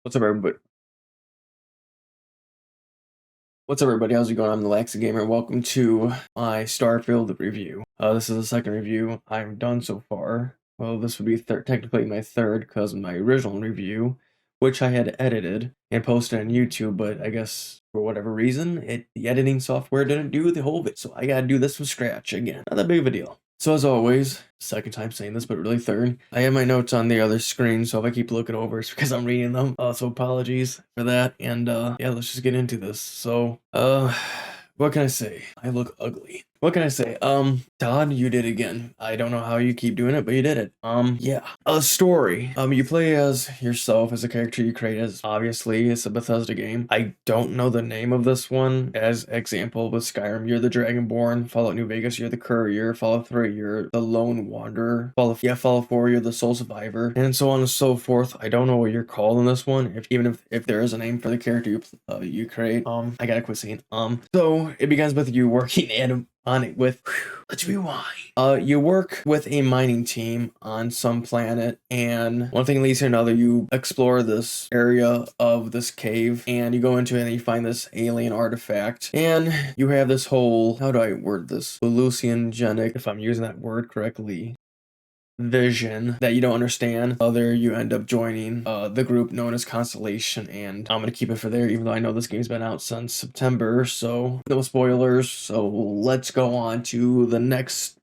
What's up, everybody? What's up, everybody? How's it going? I'm the Laxy Gamer. Welcome to my Starfield review. This is the second review I've done so far. Well, this would be technically my third because of my original review, which I had edited and posted on YouTube, but I guess for whatever reason, the editing software didn't do the whole of it, so I gotta do this from scratch again. Not that big of a deal. So as always, second time saying this, but really third, I have my notes on the other screen, so if I keep looking over, it's because I'm reading them. So apologies for that, and yeah, let's just get into this. So, what can I say? I look ugly. What can I say? Todd, you did it again. I don't know how you keep doing it, but you did it. Yeah. A story. You play as yourself as a character you create as. Obviously, it's a Bethesda game. I don't know the name of this one. As example, with Skyrim, you're the Dragonborn. Fallout New Vegas, you're the Courier. Fallout 3, you're the Lone Wanderer. Fallout 4, you're the Sole Survivor, and so on and so forth. I don't know what you're called in this one. If there is a name for the character you create. I gotta quit saying So it begins with you working on it with, let's rewind. You work with a mining team on some planet, and one thing leads to another. You explore this area of this cave, and you go into it and you find this alien artifact, and you have this whole, how do I word this? Hallucinogenic, if I'm using that word correctly, vision that you don't understand. There you end up joining the group known as Constellation, and I'm gonna keep it for there, even though I know this game's been out since September, so no spoilers. So let's go on to the next.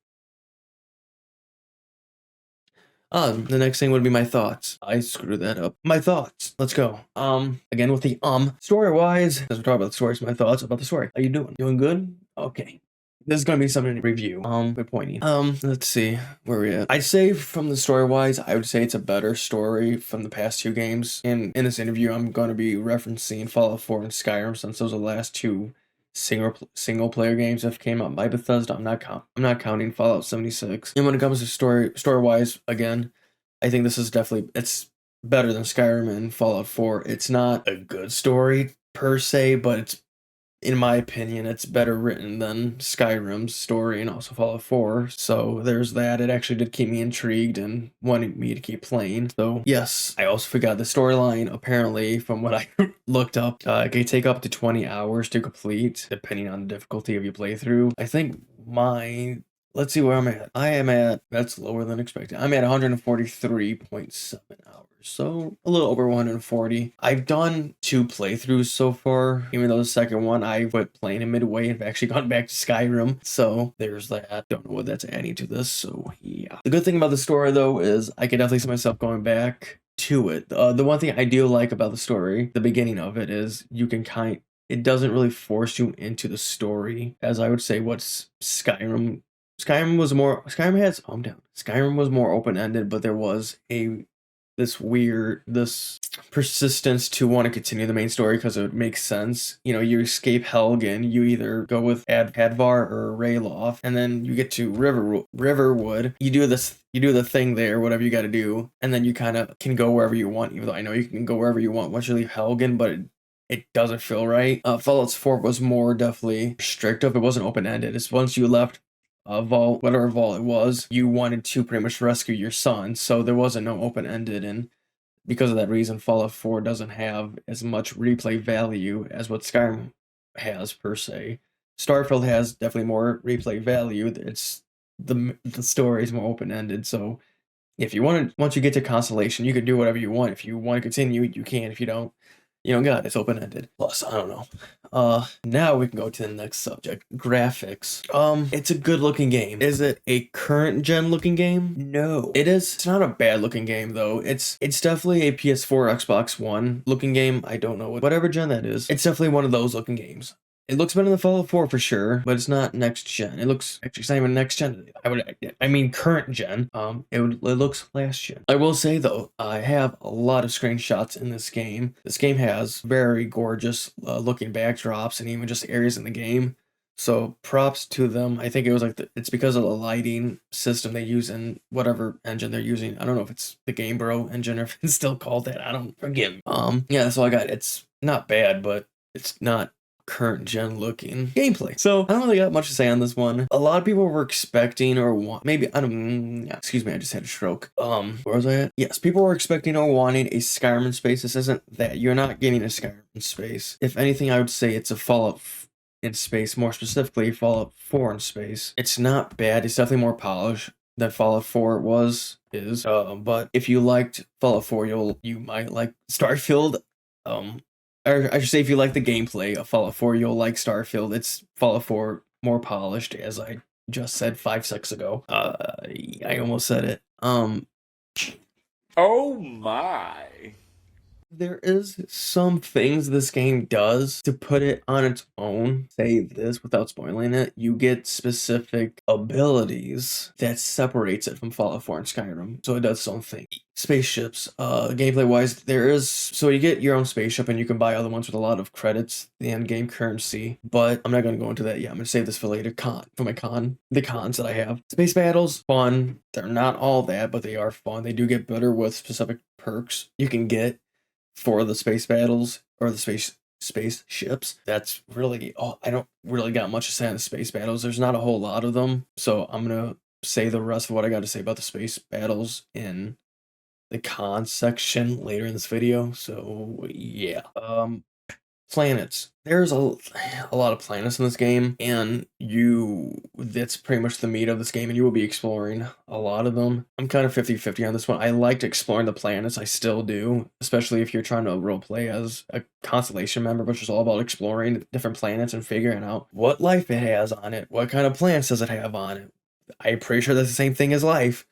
The next thing would be my thoughts. I screwed that up. My thoughts. Let's go. Again with the story-wise, as we're talking about the stories, my thoughts about the story. How you doing? Doing good? Okay. This is gonna be something to review. Good pointing. Let's see where we at. I'd say from the story-wise, I would say it's a better story from the past two games. In this interview, I'm gonna be referencing Fallout 4 and Skyrim, since those are the last two single player games that came out by Bethesda. I'm not counting Fallout 76. And when it comes to story-wise, again, I think this is definitely, it's better than Skyrim and Fallout 4. It's not a good story per se, but it's, in my opinion, it's better written than Skyrim's story and also Fallout 4. So there's that. It actually did keep me intrigued and wanted me to keep playing. So yes, I also forgot the storyline. Apparently, from what I looked up, it can take up to 20 hours to complete, depending on the difficulty of your playthrough. I think mine. Let's see where I'm at. I am at, that's lower than expected. I'm at 143.7 hours. So a little over 140. I've done 2 playthroughs so far, even though the second one I quit playing in midway and have actually gone back to Skyrim. So there's that. Don't know what that's adding to this. So yeah. The good thing about the story though is I can definitely see myself going back to it. The one thing I do like about the story, the beginning of it, is you can it doesn't really force you into the story, as I would say what's Skyrim was more. Skyrim was more open-ended, but there was this persistence to want to continue the main story because it makes sense. You know, you escape Helgen, you either go with Advar or Rayloff, and then you get to Riverwood. You do the thing there, whatever you got to do, and then you kind of can go wherever you want. Even though I know you can go wherever you want once you leave Helgen, but it doesn't feel right. Fallout 4 was more definitely restrictive. It wasn't open-ended. It's once you left vault, whatever vault it was, you wanted to pretty much rescue your son, so there wasn't no open-ended, and because of that reason, Fallout 4 doesn't have as much replay value as what Skyrim has per se. Starfield has definitely more replay value. It's the story is more open-ended, so if you once you get to Constellation, you can do whatever you want. If you want to continue, you can. If you don't, you don't got it. It's open-ended. Plus, I don't know. Now we can go to the next subject. Graphics. It's a good-looking game. Is it a current-gen looking game? No. It is. It's not a bad-looking game, though. It's definitely a PS4, Xbox One looking game. I don't know whatever gen that is. It's definitely one of those looking games. It looks better than Fallout 4 for sure, but it's not next gen. It looks, actually, it's not even next gen. I mean current gen. It looks last gen. I will say though, I have a lot of screenshots in this game. This game has very gorgeous looking backdrops and even just areas in the game. So props to them. I think it was like it's because of the lighting system they use in whatever engine they're using. I don't know if it's the Game Bro engine or if it's still called that. I don't forgive me. Yeah, that's all I got. It's not bad, but it's not current gen looking gameplay. So I don't really got much to say on this one. A lot of people were expecting or want, maybe, I don't, yeah, excuse me, I just had a stroke. Where was I at? Yes, people were expecting or wanting a Skyrim in space. This isn't that. You're not getting a Skyrim in space. If anything, I would say it's a Fallout in space, more specifically Fallout 4 in space. It's not bad. It's definitely more polished than Fallout 4 is. But if you liked Fallout 4, you might like Starfield. Or I should say, if you like the gameplay of Fallout 4, you'll like Starfield. It's Fallout 4 more polished, as I just said 5 seconds ago. I almost said it. Oh my. There is some things this game does to put it on its own. Say this without spoiling it. You get specific abilities that separates it from Fallout 4 and Skyrim. So it does something. Spaceships, gameplay wise, so you get your own spaceship and you can buy other ones with a lot of credits, the end game currency, but I'm not going to go into that yet. I'm going to save this for later. The cons that I have. Space battles, fun. They're not all that, but they are fun. They do get better with specific perks you can get for the space battles or the spaceships. That's really all. I don't really got much to say on the space battles. There's not a whole lot of them, so I'm gonna say the rest of what I got to say about the space battles in the cons section later in this video. So yeah. Planets. There's a lot of planets in this game, and that's pretty much the meat of this game, and you will be exploring a lot of them. I'm kind of 50-50 on this one. I liked exploring the planets, I still do, especially if you're trying to roleplay as a Constellation member, which is all about exploring different planets and figuring out what life it has on it, what kind of plants does it have on it. I'm pretty sure that's the same thing as life.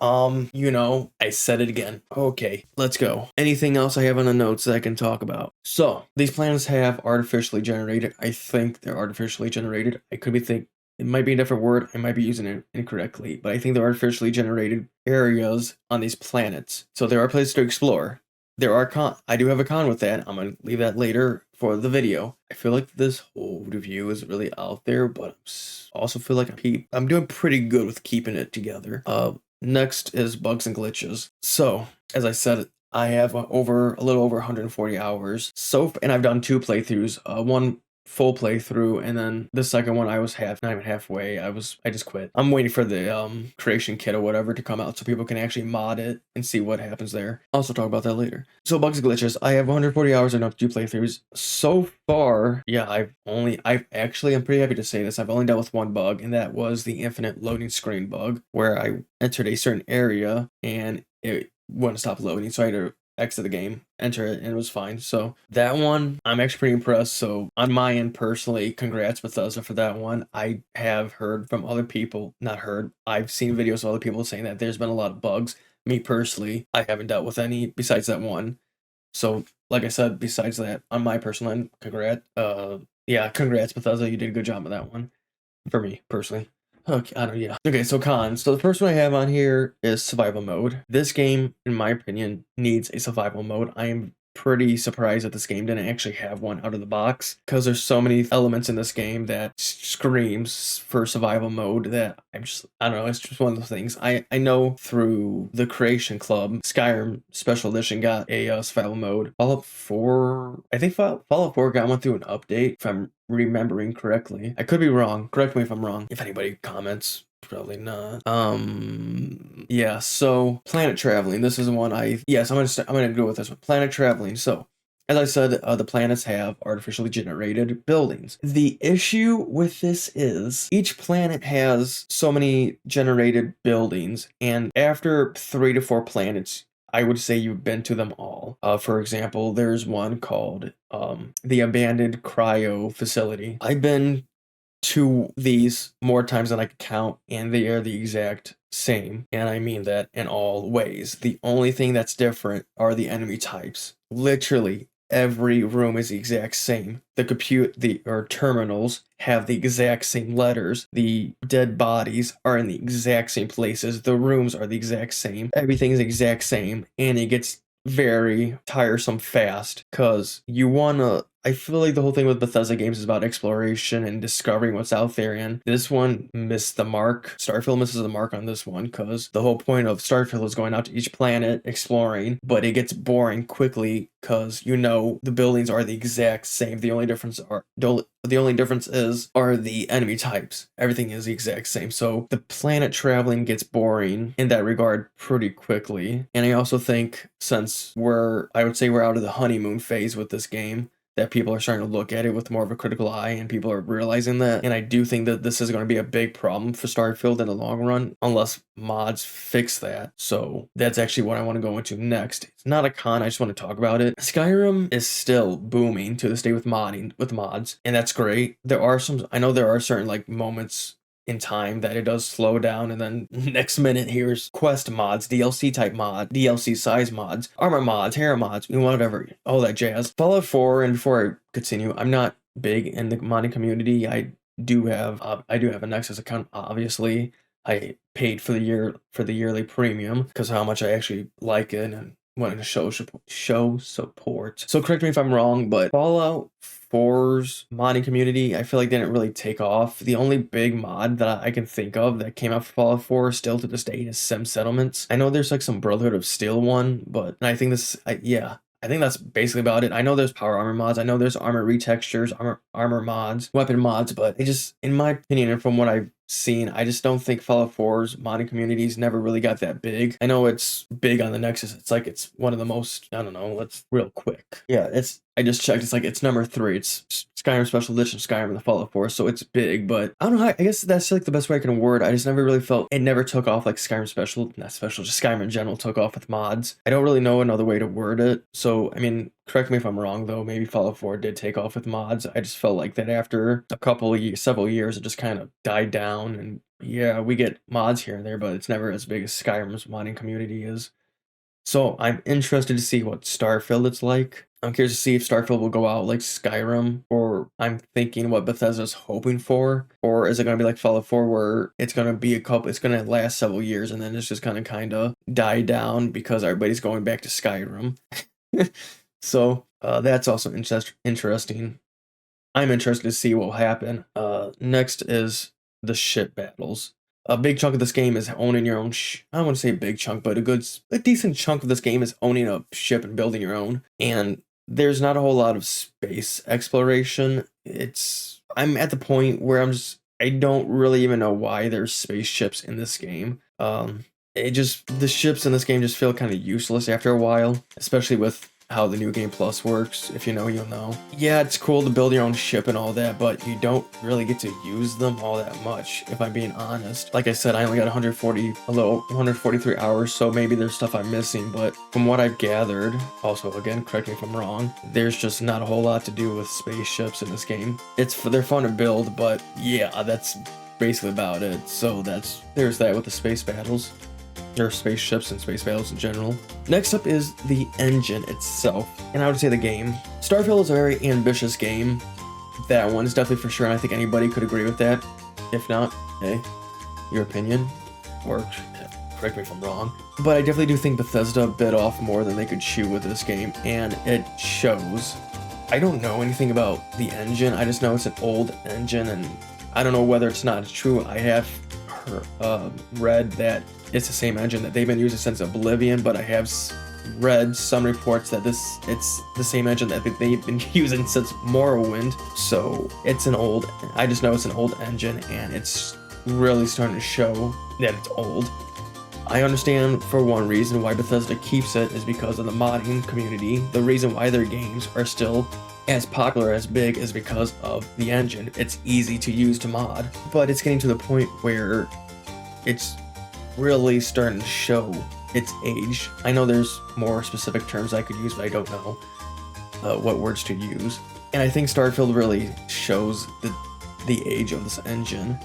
I said it again. Okay, let's go. Anything else I have on the notes that I can talk about? So, these planets have artificially generated. I think they're artificially generated. I could be it might be a different word. I might be using it incorrectly, but I think they're artificially generated areas on these planets. So there are places to explore. I do have a con with that. I'm going to leave that later for the video. I feel like this whole review is really out there, but I also feel like I'm doing pretty good with keeping it together. Next is bugs and glitches. So, as I said, I have a little over 140 hours. And I've done 2 playthroughs. One full playthrough, and then the second one I was not even halfway. I just quit. I'm waiting for the creation kit or whatever to come out so people can actually mod it and see what happens there. I'll also talk about that later. So bugs and glitches. I have 140 hours and up to 2 playthroughs. So far, yeah, I'm pretty happy to say this. I've only dealt with one bug, and that was the infinite loading screen bug, where I entered a certain area and it wouldn't stop loading, so I had to exit the game, enter it, and it was fine. So that one, I'm actually pretty impressed. So on my end, personally, congrats Bethesda for that one. I have heard from other people, I've seen videos of other people saying that there's been a lot of bugs. Me personally, I haven't dealt with any besides that one. So like I said, besides that, on my personal end, congrats Bethesda, you did a good job with that one. For me, personally. Okay, Okay, so cons. So the first one I have on here is survival mode. This game, in my opinion, needs a survival mode. I am pretty surprised that this game didn't actually have one out of the box, because there's so many elements in this game that screams for survival mode that I don't know, it's just one of those things. I know through the Creation Club, Skyrim Special Edition got a survival mode. Fallout 4, I think Fallout 4 got one through an update, if I'm remembering correctly. I could be wrong. Correct me if I'm wrong. If anybody comments. Probably not. Yeah, so planet traveling. This is one I'm gonna go with this one. Planet traveling. So, as I said, the planets have artificially generated buildings. The issue with this is each planet has so many generated buildings, and after 3 to 4 planets, I would say you've been to them all. For example, there's one called the Abandoned Cryo Facility. I've been to these more times than I could count, and they are the exact same. And I mean that in all ways. The only thing that's different are the enemy types. Literally, every room is the exact same. The terminals have the exact same letters. The dead bodies are in the exact same places. The rooms are the exact same. Everything is the exact same, and it gets very tiresome fast, because I feel like the whole thing with Bethesda games is about exploration and discovering what's out there, and this one missed the mark. Starfield misses the mark on this one, because the whole point of Starfield is going out to each planet, exploring, but it gets boring quickly because, you know, the buildings are the exact same. The only difference is the enemy types. Everything is the exact same. So the planet traveling gets boring in that regard pretty quickly. And I also think, since I would say we're out of the honeymoon phase with this game, that people are starting to look at it with more of a critical eye, and people are realizing that. And I do think that this is going to be a big problem for Starfield in the long run, unless mods fix that. So that's actually what I want to go into next. It's not a con, I just want to talk about it. Skyrim is still booming to this day with mods, and that's great. I know there are certain like moments in time that it does slow down, and then next minute here's quest mods, DLC type mod, DLC size mods, armor mods, hair mods, whatever, all that jazz. Fallout 4, and before I continue, I'm not big in the modding community. I do have a Nexus account, obviously. I paid for the yearly premium because of how much I actually like it and wanted to show support. So correct me if I'm wrong, but Fallout 4's modding community, I feel like didn't really take off. The only big mod that I can think of that came out for Fallout 4 still to this day is Sim Settlements. I know there's like some Brotherhood of Steel one, but I think I think that's basically about it. I know there's power armor mods. I know there's armor retextures, armor mods, weapon mods, but in my opinion, and from what I've seen, I just don't think Fallout 4's modding communities never really got that big. I know it's big on the Nexus. It's like it's one of the most, I don't know, let's real quick. Yeah, I just checked. It's like it's number 3. It's Skyrim Special Edition, Skyrim and the Fallout 4, so it's big, but I don't know how, I guess that's like the best way I can word. I just never really felt it never took off like Skyrim Special, not Special, just Skyrim in general took off with mods. I don't really know another way to word it. So, I mean, correct me if I'm wrong though, maybe Fallout 4 did take off with mods. I just felt like that after several years, it just kind of died down, and yeah, we get mods here and there, but it's never as big as Skyrim's modding community is. So I'm interested to see what Starfield it's like. I'm curious to see if Starfield will go out like Skyrim, or I'm thinking what Bethesda's hoping for, or is it going to be like Fallout 4 where it's going to last several years and then it's just going to kind of die down because everybody's going back to Skyrim. So that's also interesting. I'm interested to see what will happen. Next is the ship battles. A big chunk of this game is owning your own I don't want to say a big chunk, but a decent chunk of this game is owning a ship and building your own. And there's not a whole lot of space exploration. I'm at the point where I don't really even know why there's spaceships in this game. The ships in this game just feel kind of useless after a while, especially with how the New Game Plus works. If you know, you'll know. Yeah, it's cool to build your own ship and all that, but you don't really get to use them all that much, if I'm being honest. Like I said, I only got 143 hours, so maybe there's stuff I'm missing, but from what I've gathered, also again, correct me if I'm wrong, there's just not a whole lot to do with spaceships in this game. They're fun to build, but yeah, that's basically about it. So there's that with the space battles. Or spaceships and space battles in general. Next up is the engine itself, and I would say the game. Starfield is a very ambitious game. That one is definitely for sure, and I think anybody could agree with that. If not, hey, your opinion, or correct me if I'm wrong. But I definitely do think Bethesda bit off more than they could chew with this game, and it shows. I don't know anything about the engine, I just know it's an old engine, and I don't know whether it's not true. I have read that it's the same engine that they've been using since Oblivion, but I have read some reports that it's the same engine that they've been using since Morrowind. So I just know it's an old engine, and it's really starting to show that it's old. I understand for one reason why Bethesda keeps it is because of the modding community. The reason why their games are still as popular as big is because of the engine. It's easy to use to mod, but it's getting to the point where it's really starting to show its age. I know there's more specific terms I could use, but I don't know what words to use. And I think Starfield really shows the age of this engine.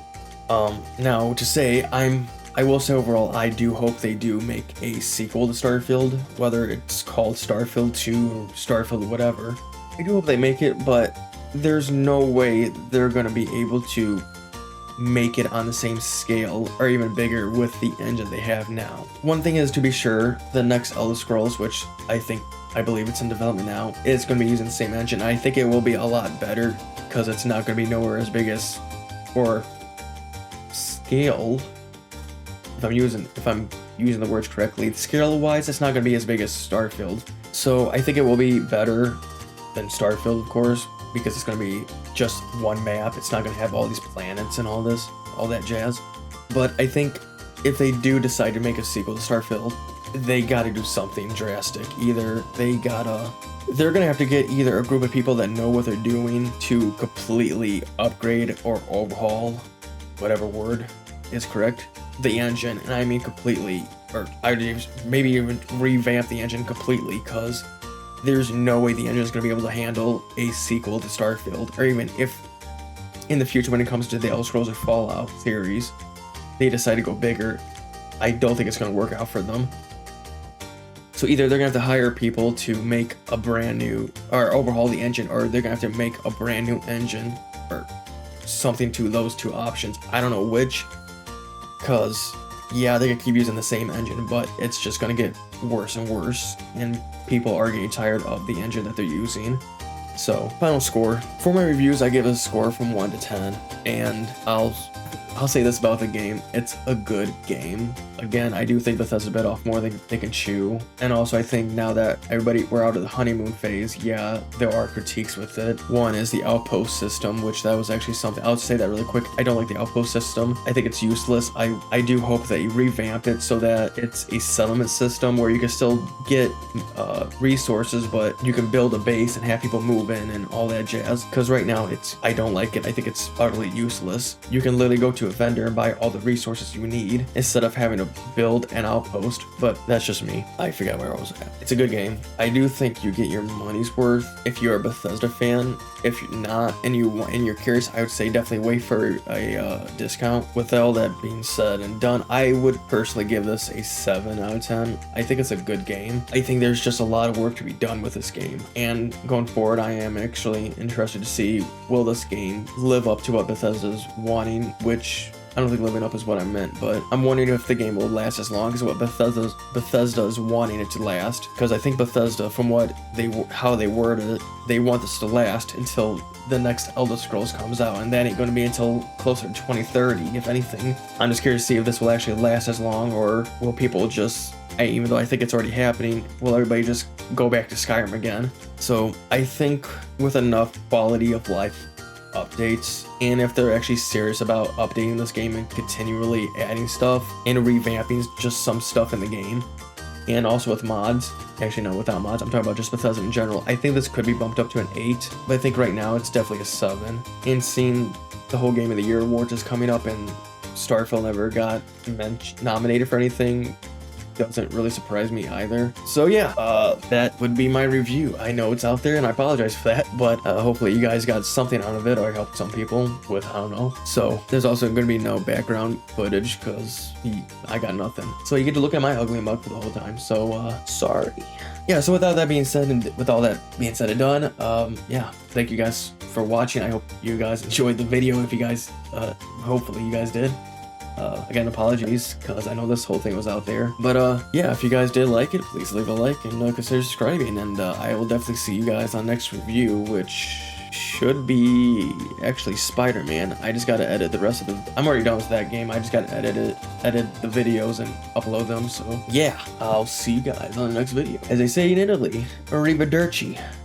Now to say, I will say overall, I do hope they do make a sequel to Starfield, whether it's called Starfield 2 or Starfield whatever. I do hope they make it, but there's no way they're going to be able to make it on the same scale or even bigger with the engine they have now. One thing is, to be sure, the next Elder Scrolls, which I think I believe it's in development now. It's going to be using the same engine. I think it will be a lot better because it's not going to be nowhere as big as, or scale. If I'm using the words correctly, scale-wise, it's not going to be as big as Starfield. So I think it will be better than Starfield, of course, because it's going to be just one map. It's not going to have all these planets and all that jazz. But I think if they do decide to make a sequel to Starfield, they got to do something drastic. Either they're going to have to get either a group of people that know what they're doing to completely upgrade or overhaul, whatever word is correct, the engine. And I mean completely, or maybe even revamp the engine completely, because there's no way the engine is going to be able to handle a sequel to Starfield, or even if in the future when it comes to the Elder Scrolls or Fallout series, they decide to go bigger, I don't think it's going to work out for them. So either they're going to have to hire people to make a brand new, or overhaul the engine, or they're going to have to make a brand new engine, or something to those two options. I don't know which, because yeah, they're going to keep using the same engine, but it's just going to get worse and worse, and people are getting tired of the engine that they're using. So, final score. For my reviews, I give it a score from 1 to 10, and I'll say this about the game: it's a good game. Again, I do think Bethesda bit off more than they can chew, and also I think now that we're out of the honeymoon phase, yeah, there are critiques with it. One is the outpost system, which that was actually something. I'll say that really quick. I don't like the outpost system. I think it's useless. I do hope that you revamp it so that it's a settlement system where you can still get resources, but you can build a base and have people move in and all that jazz. Because right now I don't like it. I think it's utterly useless. You can literally go to a vendor and buy all the resources you need instead of having to build an outpost. But that's just me. I forgot where I was at. It's a good game. I do think you get your money's worth if you're a Bethesda fan. If you're not and you're curious, I would say definitely wait for a discount. With all that being said and done, I would personally give this a 7 out of 10. I think it's a good game. I think there's just a lot of work to be done with this game, and going forward I am actually interested to see, will this game live up to what Bethesda's wanting, which I don't think living up is what I meant, but I'm wondering if the game will last as long as what Bethesda is wanting it to last. Because I think Bethesda, from how they worded it, they want this to last until the next Elder Scrolls comes out, and that ain't going to be until closer to 2030, if anything. I'm just curious to see if this will actually last as long, or will people just, even though I think it's already happening, will everybody just go back to Skyrim again? So I think with enough quality of life updates, and if they're actually serious about updating this game and continually adding stuff and revamping just some stuff in the game, and also with mods, actually no, without mods, I'm talking about just Bethesda in general, I think this could be bumped up to an 8, but I think right now it's definitely a 7. And seeing the whole Game of the Year awards is coming up and Starfield never got nominated for anything doesn't really surprise me either. So yeah, that would be my review. I know it's out there and I apologize for that, but hopefully you guys got something out of it, or helped some people with, I don't know. So there's also going to be no background footage because I got nothing. So you get to look at my ugly mug for the whole time, so sorry. Yeah, so with all that being said and done, yeah, thank you guys for watching. I hope you guys enjoyed the video. If you guys, hopefully you guys did. Again, apologies, because I know this whole thing was out there. But yeah, if you guys did like it, please leave a like and consider subscribing. And I will definitely see you guys on next review, which should be actually Spider-Man. I just gotta edit the rest of the. I'm already done with that game. I just gotta edit the videos and upload them. So yeah, I'll see you guys on the next video. As they say in Italy, arrivederci.